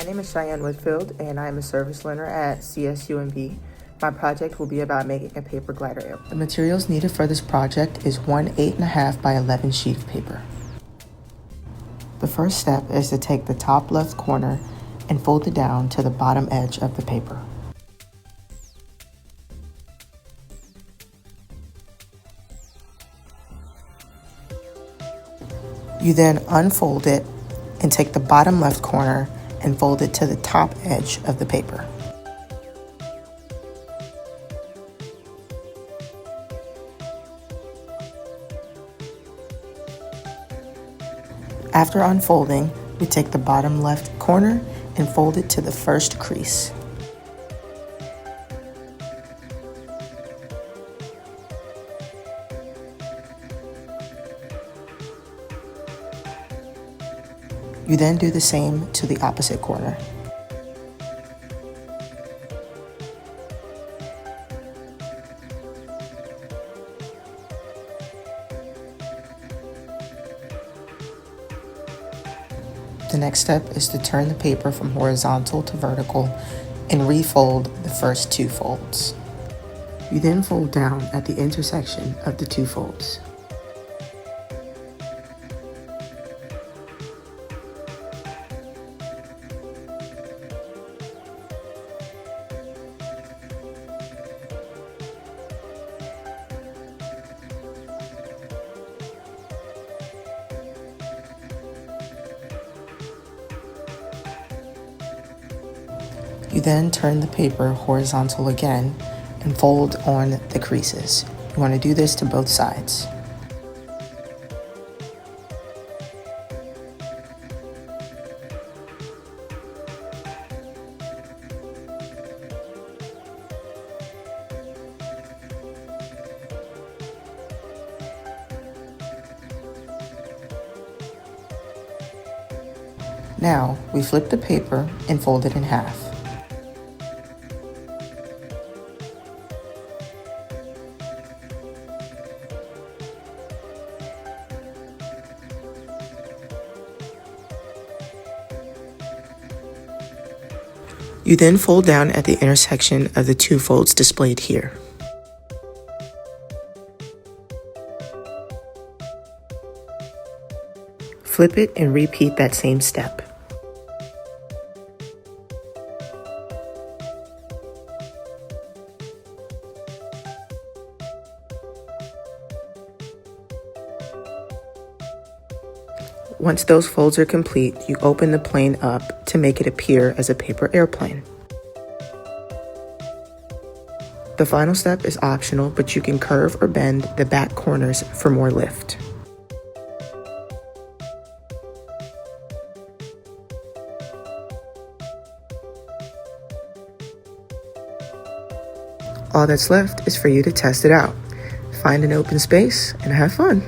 My name is Cheyanne Whitfield, and I am a service learner at CSUMB. My project will be about making a paper glider airplane. The materials needed for this project is one 8.5 by 11 sheet of paper. The first step is to take the top left corner and fold it down to the bottom edge of the paper. You then unfold it and take the bottom left corner and fold it to the top edge of the paper. After unfolding, we take the bottom left corner and fold it to the first crease. You then do the same to the opposite corner. The next step is to turn the paper from horizontal to vertical and refold the first two folds. You then fold down at the intersection of the two folds. You then turn the paper horizontal again and fold on the creases. You want to do this to both sides. Now, we flip the paper and fold it in half. You then fold down at the intersection of the two folds displayed here. Flip it and repeat that same step. Once those folds are complete, you open the plane up to make it appear as a paper airplane. The final step is optional, but you can curve or bend the back corners for more lift. All that's left is for you to test it out. Find an open space and have fun.